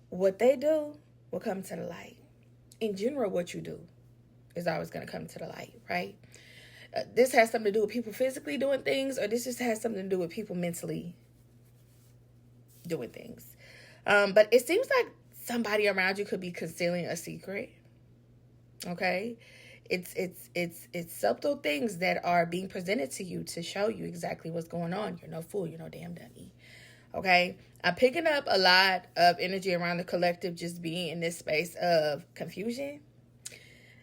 what they do will come to the light. In general, what you do is always going to come to the light, right? This has something to do with people physically doing things, or this just has something to do with people mentally doing things. But it seems like somebody around you could be concealing a secret. Okay, it's subtle things that are being presented to you to show you exactly what's going on. You're no fool. You're no damn dummy. Okay, I'm picking up a lot of energy around the collective, just being in this space of confusion,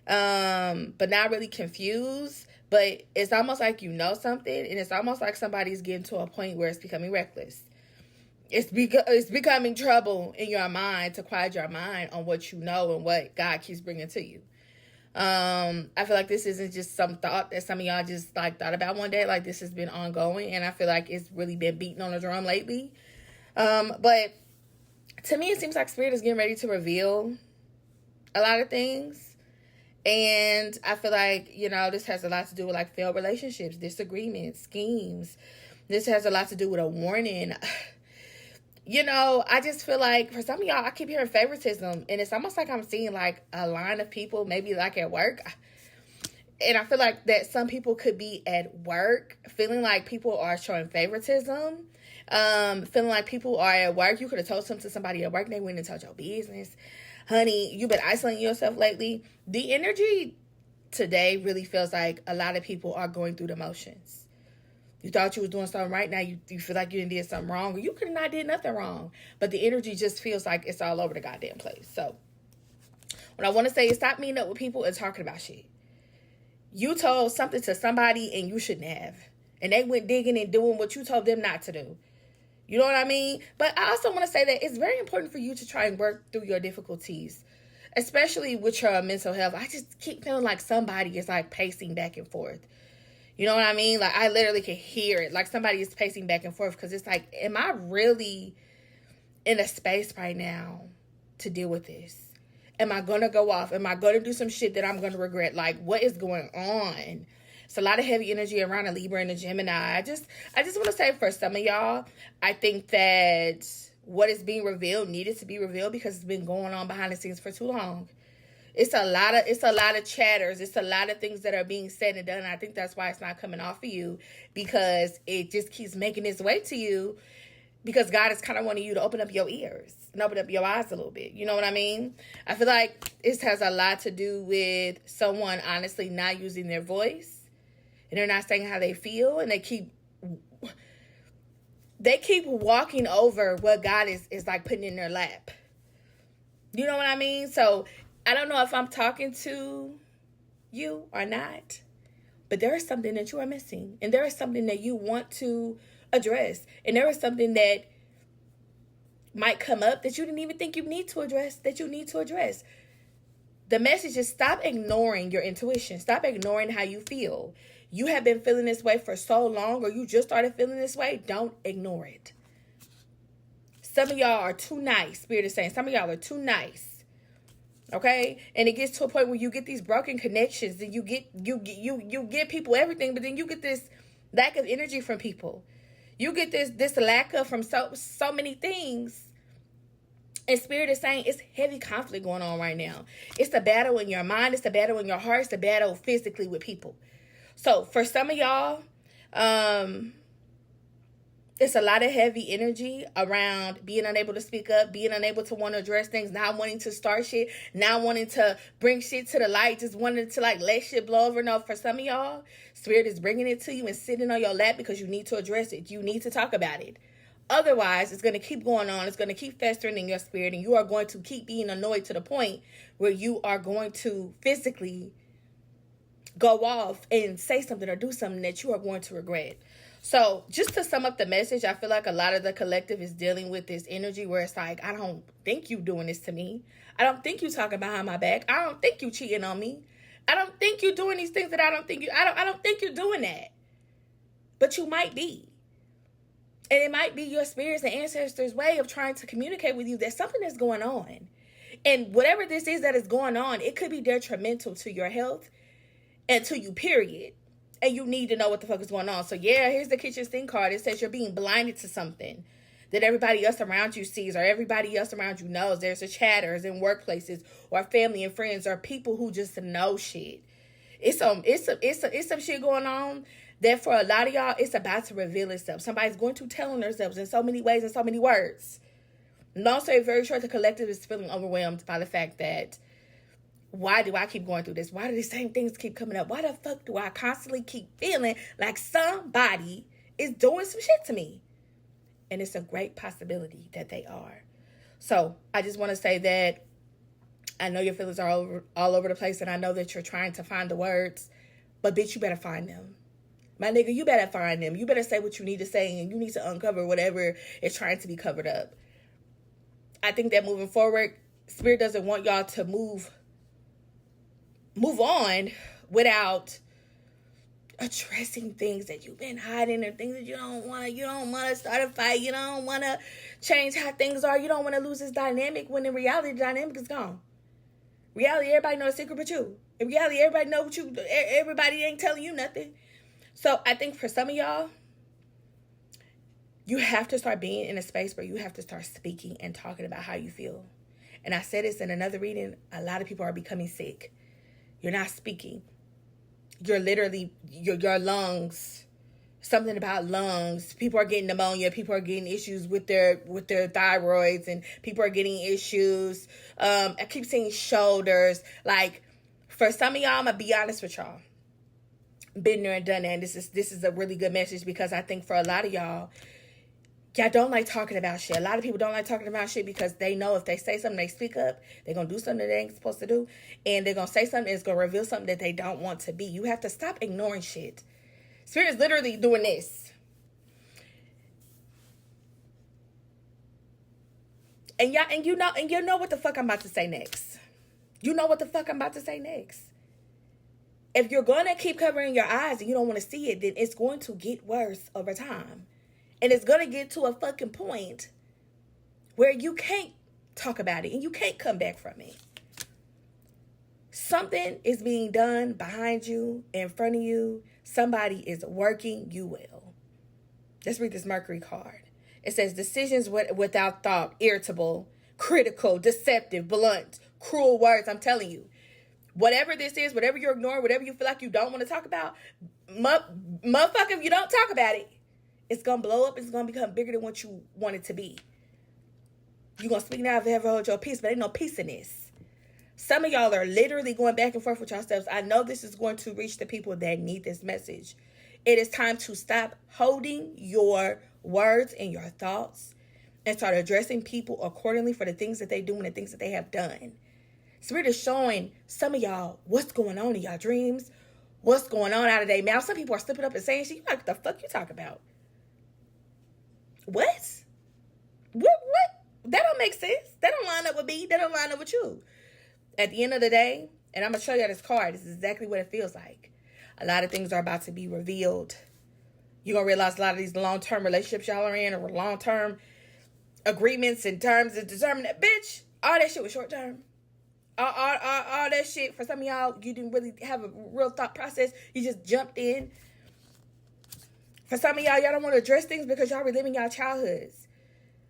but not really confused. But it's almost like you know something, and it's almost like somebody's getting to a point where it's becoming reckless. It's becoming trouble in your mind to quiet your mind on what you know and what God keeps bringing to you. I feel like this isn't just some thought that some of y'all just like thought about one day. Like, this has been ongoing, and I feel like it's really been beating on the drum lately. But to me, it seems like Spirit is getting ready to reveal a lot of things. And I feel like, this has a lot to do with like failed relationships, disagreements, schemes. This has a lot to do with a warning. I just feel like for some of y'all, I keep hearing favoritism, and it's almost like I'm seeing like a line of people, maybe like at work. And I feel like that some people could be at work feeling like people are showing favoritism, feeling like people are at work. You could have told something to somebody at work, and they went and told your business. Honey, you've been isolating yourself lately. The energy today really feels like a lot of people are going through the motions. You thought you was doing something right. Now you feel like you did something wrong. Or you could have not did nothing wrong. But the energy just feels like it's all over the goddamn place. So what I want to say is stop meeting up with people and talking about shit. You told something to somebody and you shouldn't have. And they went digging and doing what you told them not to do. You know what I mean? But I also want to say that it's very important for you to try and work through your difficulties, especially with your mental health. I just keep feeling like somebody is like pacing back and forth. You know what I mean? Like, I literally can hear it. Like, somebody is pacing back and forth because it's like, am I really in a space right now to deal with this? Am I going to go off? Am I going to do some shit that I'm going to regret? Like, what is going on? It's a lot of heavy energy around a Libra and a Gemini. I just want to say for some of y'all, I think that what is being revealed needed to be revealed because it's been going on behind the scenes for too long. It's a lot of chatters. It's a lot of things that are being said and done. And I think that's why it's not coming off of you, because it just keeps making its way to you, because God is kind of wanting you to open up your ears and open up your eyes a little bit. You know what I mean? I feel like this has a lot to do with someone honestly not using their voice, and they're not saying how they feel, and they keep walking over what God is like putting in their lap. You know what I mean? So I don't know if I'm talking to you or not, but there is something that you are missing, and there is something that you want to address, and there is something that might come up that you didn't even think you need to address, The message is stop ignoring your intuition. Stop ignoring how you feel. You have been feeling this way for so long, or you just started feeling this way. Don't ignore it. Some of y'all are too nice. Spirit is saying some of y'all are too nice. Okay, and it gets to a point where you get these broken connections, and you get people everything, but then you get this lack of energy from people. You get this lack of from so many things. And Spirit is saying it's heavy conflict going on right now. It's a battle in your mind. It's a battle in your heart. It's a battle physically with people. So for some of y'all, it's a lot of heavy energy around being unable to speak up, being unable to want to address things, not wanting to start shit, not wanting to bring shit to the light, just wanting to like let shit blow over. No, for some of y'all, Spirit is bringing it to you and sitting on your lap because you need to address it. You need to talk about it. Otherwise, it's going to keep going on. It's going to keep festering in your spirit, and you are going to keep being annoyed to the point where you are going to physically go off and say something or do something that you are going to regret. So just to sum up the message, I feel like a lot of the collective is dealing with this energy where it's like, I don't think you doing this to me. I don't think you talking behind my back. I don't think you cheating on me. I don't think you doing these things that I don't think you're doing that. But you might be. And it might be your spirits and ancestors' way of trying to communicate with you that something is going on. And whatever this is that is going on, it could be detrimental to your health and to you, period. And you need to know what the fuck is going on. So yeah, here's the kitchen sink card. It says you're being blinded to something. that everybody else around you sees or everybody else around you knows. There's the chatters in workplaces or family and friends or people who just know shit. It's some shit going on that for a lot of y'all, it's about to reveal itself. Somebody's going to tell on themselves in so many ways and so many words. Long story very short, the collective is feeling overwhelmed by the fact that, why do I keep going through this? Why do the same things keep coming up? Why the fuck do I constantly keep feeling like somebody is doing some shit to me? And it's a great possibility that they are. So I just want to say that I know your feelings are all over the place, and I know that you're trying to find the words, but bitch, you better find them. My nigga, you better find them. You better say what you need to say, and you need to uncover whatever is trying to be covered up. I think that moving forward, Spirit doesn't want y'all to move on without addressing things that you've been hiding or things that you don't want to start a fight. You don't want to change how things are. You don't want to lose this dynamic when in reality, the dynamic is gone. Reality, everybody knows a secret but you. In reality, everybody knows what you, everybody ain't telling you nothing. So I think for some of y'all, you have to start being in a space where you have to start speaking and talking about how you feel. And I said this in another reading, a lot of people are becoming sick. You're not speaking. You're literally, your lungs, something about lungs. People are getting pneumonia. People are getting issues with their thyroids, and people are getting issues. I keep saying shoulders. Like, for some of y'all, I'm going to be honest with y'all. Been there and done that. And this is a really good message, because I think for a lot of y'all don't like talking about shit. A lot of people don't like talking about shit because they know if they say something, they speak up, they're going to do something that they ain't supposed to do. And they're going to say something that's going to reveal something that they don't want to be. You have to stop ignoring shit. Spirit is literally doing this. And you know what the fuck I'm about to say next. You know what the fuck I'm about to say next. If you're going to keep covering your eyes and you don't want to see it, then it's going to get worse over time. And it's going to get to a fucking point where you can't talk about it and you can't come back from it. Something is being done behind you, in front of you. Somebody is working you well. Let's read this Mercury card. It says, decisions without thought, irritable, critical, deceptive, blunt, cruel words. I'm telling you, whatever this is, whatever you're ignoring, whatever you feel like you don't want to talk about, motherfucker, if you don't talk about it, it's going to blow up. It's going to become bigger than what you want it to be. You're going to speak now if you ever hold your peace, but ain't no peace in this. Some of y'all are literally going back and forth with yourselves. I know this is going to reach the people that need this message. It is time to stop holding your words and your thoughts and start addressing people accordingly for the things that they do and the things that they have done. Spirit is showing some of y'all what's going on in y'all dreams, what's going on out of their mouth. Some people are slipping up and saying shit. You're like, what the fuck you talk about? What? That don't make sense. That don't line up with me. That don't line up with you. At the end of the day, and I'm going to show you this card. This is exactly what it feels like. A lot of things are about to be revealed. You're going to realize a lot of these long-term relationships y'all are in, or long-term agreements and terms and determined that, bitch, all that shit was short-term. All that shit, for some of y'all, you didn't really have a real thought process. You just jumped in. For some of y'all don't want to address things because y'all reliving y'all childhoods.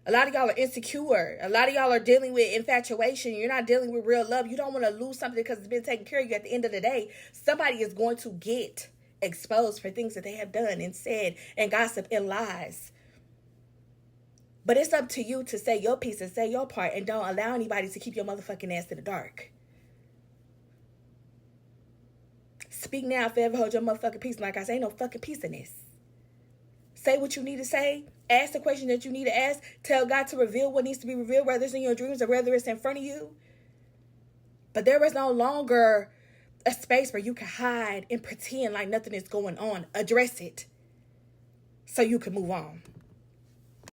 A lot of y'all are insecure. A lot of y'all are dealing with infatuation. You're not dealing with real love. You don't want to lose something because it's been taken care of you. At the end of the day, somebody is going to get exposed for things that they have done and said and gossip and lies. But it's up to you to say your piece and say your part, and don't allow anybody to keep your motherfucking ass in the dark. Speak now if you ever hold your motherfucking peace. Like I say, ain't no fucking peace in this. Say what you need to say. Ask the question that you need to ask. Tell God to reveal what needs to be revealed, whether it's in your dreams or whether it's in front of you. But there is no longer a space where you can hide and pretend like nothing is going on. Address it so you can move on.